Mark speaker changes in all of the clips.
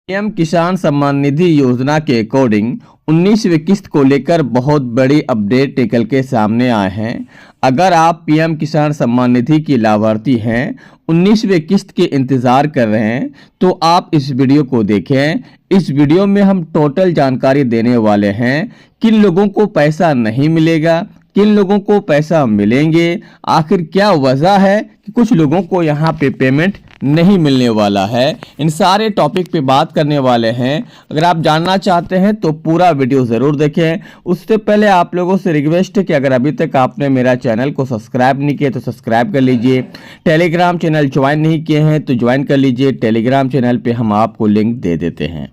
Speaker 1: PM किसान सम्मान निधि योजना के अकॉर्डिंग 19वीं किस्त को लेकर बहुत बड़ी अपडेट निकल के सामने आए हैं। अगर आप पीएम किसान सम्मान निधि की लाभार्थी हैं, 19वीं किस्त के इंतजार कर रहे हैं, तो आप इस वीडियो को देखें। इस वीडियो में हम टोटल जानकारी देने वाले हैं। किन लोगों को पैसा नहीं मिलेगा, किन लोगों को पैसा मिलेंगे, आखिर क्या वजह है कि कुछ लोगों को यहाँ पे पेमेंट नहीं मिलने वाला है। इन सारे टॉपिक पे बात करने वाले हैं। अगर आप जानना चाहते हैं तो पूरा वीडियो ज़रूर देखें। उससे पहले आप लोगों से रिक्वेस्ट है कि अगर अभी तक आपने मेरा चैनल को सब्सक्राइब नहीं किया तो सब्सक्राइब कर लीजिए। टेलीग्राम चैनल ज्वाइन नहीं किए हैं तो ज्वाइन कर लीजिए। टेलीग्राम चैनल पे हम आपको लिंक दे देते हैं।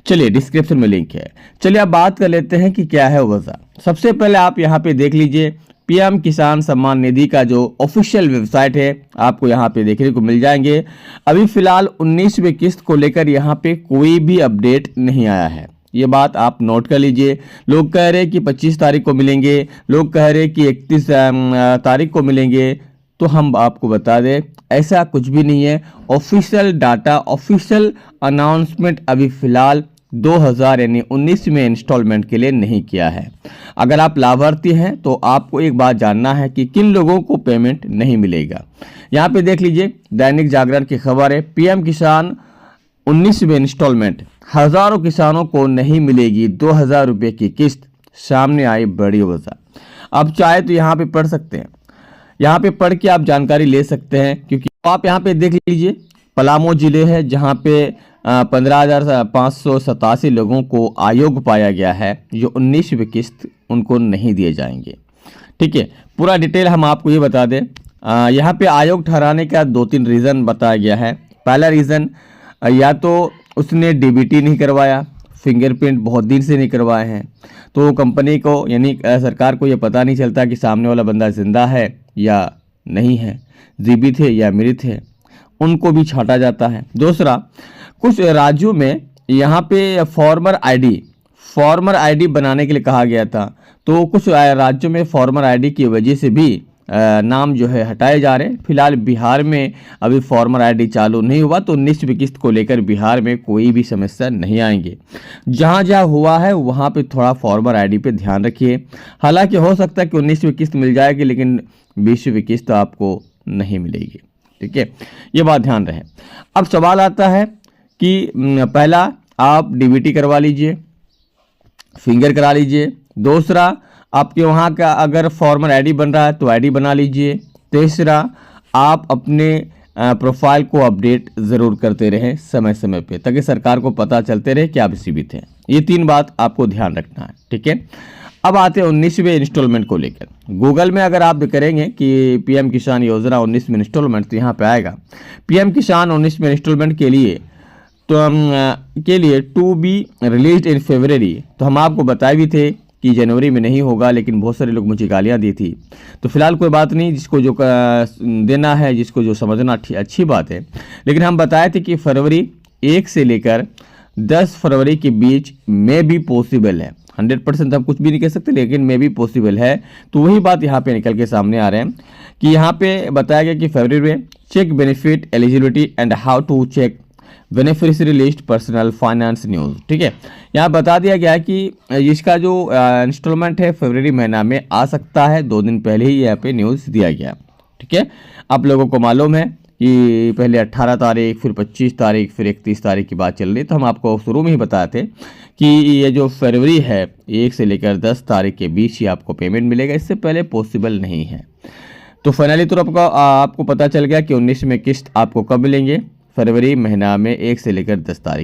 Speaker 1: चलिए, डिस्क्रिप्शन में लिंक है। चलिए अब बात कर लेते हैं कि क्या है वजह। सबसे पहले आप यहाँ पे देख लीजिए, पीएम किसान सम्मान निधि का जो ऑफिशियल वेबसाइट है आपको यहाँ पे देखने को मिल जाएंगे। अभी फिलहाल 19वीं किस्त को लेकर यहाँ पे कोई भी अपडेट नहीं आया है। ये बात आप नोट कर लीजिए। लोग कह रहे हैं कि 25 तारीख को मिलेंगे, लोग कह रहे हैं कि 31 तारीख को मिलेंगे। तो हम आपको बता दें, ऐसा कुछ भी नहीं है। ऑफिशियल डाटा, ऑफिशियल अनाउंसमेंट अभी फिलहाल 2000 यानी 19वें इंस्टॉलमेंट के लिए नहीं किया है। अगर आप लाभार्थी हैं तो आपको एक बात जानना है कि किन लोगों को पेमेंट नहीं मिलेगा। यहाँ पे देख लीजिए, दैनिक जागरण की खबर है, पीएम किसान 19वें इंस्टॉलमेंट, हजारों किसानों को नहीं मिलेगी 2000 रुपये की किस्त, सामने आई बड़ी वजह। आप चाहे तो यहाँ पे पढ़ सकते हैं, यहाँ पे पढ़ के आप जानकारी ले सकते हैं। क्योंकि आप यहाँ पे देख लीजिए, पलामू जिले है जहाँ पे 15,587 लोगों को आयोग पाया गया है जो 19वीं किस्त उनको नहीं दिए जाएंगे। ठीक है, पूरा डिटेल हम आपको ये बता दें। यहाँ पे आयोग ठहराने का 2-3 रीज़न बताया गया है। पहला रीज़न, या तो उसने डीबीटी नहीं करवाया, फिंगरप्रिंट बहुत दिन से नहीं करवाए हैं, तो कंपनी को यानी सरकार को ये पता नहीं चलता कि सामने वाला बंदा जिंदा है या नहीं है, जीवित है या मृत है, उनको भी छांटा जाता है। दूसरा, कुछ राज्यों में यहाँ पे फॉर्मर आईडी बनाने के लिए कहा गया था, तो कुछ राज्यों में फॉर्मर आईडी की वजह से भी नाम जो है हटाए जा रहे हैं। फिलहाल बिहार में अभी फॉर्मर आईडी चालू नहीं हुआ, तो 19वीं किस्त को लेकर बिहार में कोई भी समस्या नहीं आएंगे। जहाँ जहाँ हुआ है वहाँ पे थोड़ा फॉर्मर आईडी पे ध्यान रखिए। हालांकि हो सकता है कि 19वीं किस्त मिल जाएगी, लेकिन 20वीं किस्त आपको नहीं मिलेगी। ठीक है, ये बात ध्यान रहे। अब सवाल आता है कि पहला, आप डीबीटी करवा लीजिए, फिंगर करा लीजिए। दूसरा, आपके वहाँ का अगर फॉर्मर आईडी बन रहा है तो आईडी बना लीजिए। तीसरा, आप अपने प्रोफाइल को अपडेट ज़रूर करते रहें समय समय पे, ताकि सरकार को पता चलते रहे कि आप जीवित हैं। ये 3 बात आपको ध्यान रखना है। ठीक है, अब आते हैं 19वें इंस्टॉलमेंट को लेकर। गूगल में अगर आप करेंगे कि पीएम किसान योजना 19वें इंस्टॉलमेंट, तो यहाँ पे आएगा पीएम किसान 19वें इंस्टॉलमेंट के लिए टू बी रिलीज इन फरवरी। तो हम आपको बताए भी थे कि जनवरी में नहीं होगा, लेकिन बहुत सारे लोग मुझे गालियाँ दी थी। तो फिलहाल कोई बात नहीं, जिसको जो देना है, जिसको जो समझना अच्छी बात है। लेकिन हम बताए थे कि फरवरी 1 से लेकर 10 फरवरी के बीच में भी पॉसिबल है। 100% हम कुछ भी नहीं कह सकते, लेकिन में भी पॉसिबल है। तो वही बात यहाँ पे निकल के सामने आ रहे हैं कि यहाँ पे बताया गया कि फरवरी में check benefit eligibility and how to check beneficiary list personal finance news. ठीक है, यहाँ बता दिया गया है कि इसका जो इंस्टॉलमेंट है फरवरी महीना में आ सकता है। 2 दिन पहले ही यहाँ पे न्यूज़ दिया गया। ठीक है, आप लोगों को मालूम है कि पहले 18 तारीख, फिर 25 तारीख, फिर 31 तारीख की बात चल रही। तो हम आपको शुरू में ही बताए थे कि ये जो फरवरी है 1 से लेकर 10 तारीख के बीच ही आपको पेमेंट मिलेगा, इससे पहले पॉसिबल नहीं है। तो फाइनली तो आपको पता चल गया कि 19वें किस्त आपको कब मिलेंगे, फरवरी महीना में 1 से लेकर 10 तारीख।